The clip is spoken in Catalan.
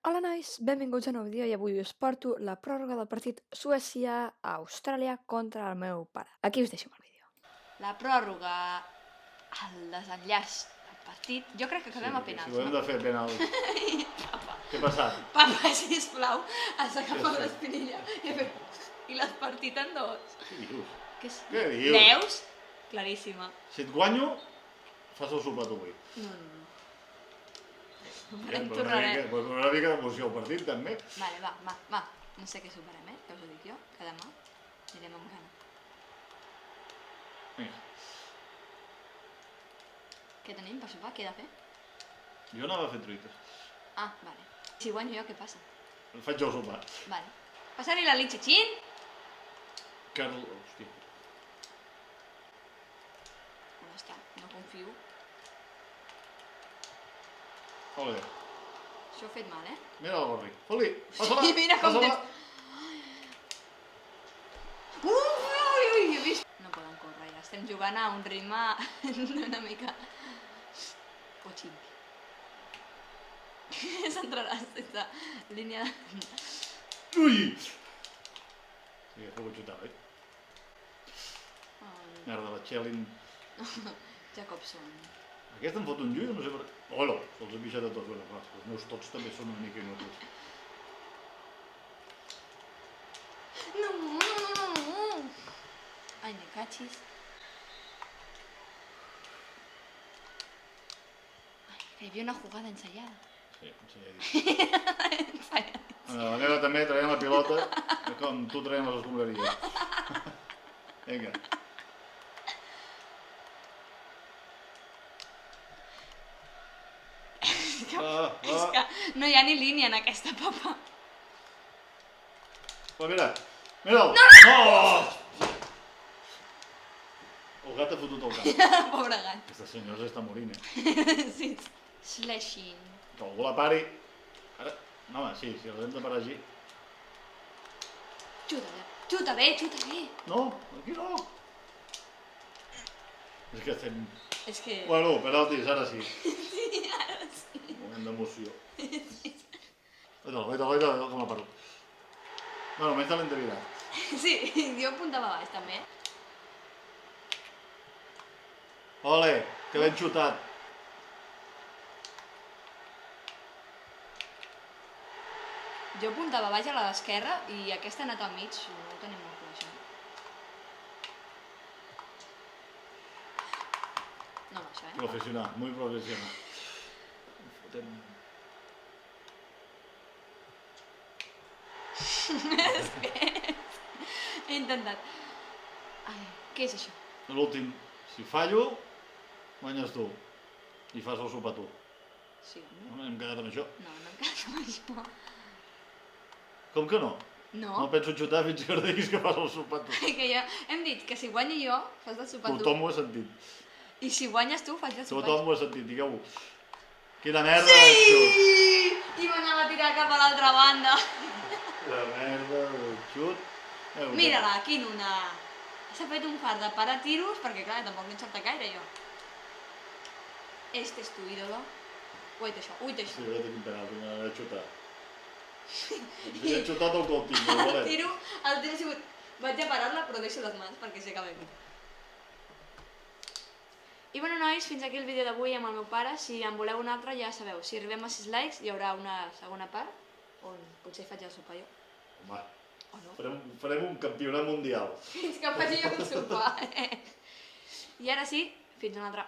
Hola nois, benvinguts a un nou vídeo i avui us porto la pròrroga del partit Suècia-Austràlia contra el meu pare. Aquí us deixo el vídeo. La pròrroga, el desenllaç del partit, jo crec que acabem a penals. Si ho hem de fer penals. Papa. Què ha passat? Papa, sisplau, has agafat l'espinilla i l'has partit en dos. Què dius? Què dius? Veus? Claríssima. Si et guanyo, fas el sopat avui. No. Una mica d'emoció al partit, també. Vale, va. No sé què superem, ja us ho dic jo, que demà anirem amb gana. Vinga. Què tenim per sopar? Què he de fer? Jo anava a fer truites. Ah, vale. Si guanyo jo, què passa? El faig jo el sopat. Vale. Passar-li la litxatxín? Hòstia. On està? No confio. Ole. Això ho he fet mal, Mira el gorri. Foli, passa-la. Sí, mira com tens... Ui, he vist... No poden córrer ja, estem jugant a un ritme una mica... Pochín. S'entrarà sense línia de... Ui! Sí, he pogut xutar, oi? Merda, la Txelin... Jacobson. Aquest em fot un llull, no sé per... Hola, se'ls ha pixat a tots. Bueno, clar, els meus tots també són una mica inútils. No. Ai, me cachis. Ai, que hi havia una jugada ensayada. Sí, ensayadíssim. Ensayadíssim. La meva també traient la pilota, com tu traient les escombraries. Vinga. És que no hi ha ni línia en aquesta papa. Però mira'l! No! El gat ha fotut el cap. Pobre gat. Aquesta senyora s'està morint, Sí. Slashing. Que algú la pari. Ara... No, home, sí, si els hem de parar així. Xuta bé. No, aquí no. És que estem... És que... Bueno, penaltis, ara sí. Sí, ara sí. Un moment d'emoció. Vaita, com la paro. Bueno, almenys te l'hem de virar. Sí, jo apuntava baix també. Ole, que ben xutat. Jo apuntava baix a l'esquerra i aquesta ha anat al mig, no ho tenim molt clar, això. No va, això, Professional, muy professional. Fotem... És que... He intentat... Ai, què és això? L'últim, si fallo, guanyes tu. I fas el sopar tu. Sí, No hem quedat amb això. no hem quedat amb això. Com que no? No, No penso xutar fins que diguis que fas el sopar tu. que ja hem dit que si guanyo jo, fas del sopar tu. Tothom ho ha sentit. I si guanyes tu, fas del sopar Tothom ho ha sentit, digueu-ho. Quina merda del xut. Sí! I m'anava a tirar cap a l'altra banda. La merda del xut. Mira-la, quin una... S'ha fet un fart de parar tiros, perquè clar, tampoc no encerta gaire jo. Este és tu ídolo. Uita això. Sí, veig quin penalti, m'ha de xutar. He xutat el cop tinc, no El tiro ha sigut... Vaig a parar-la, però deixo les mans perquè sé que ve bé. I bueno, nois, fins aquí el vídeo d'avui amb el meu pare. Si en voleu un altre, ja sabeu, si arribem a 6 likes hi haurà una segona part, on potser faig el sopar jo. Home, O no? farem un campionat mundial. Fins que faci jo un sopar. I ara sí, fins una altra.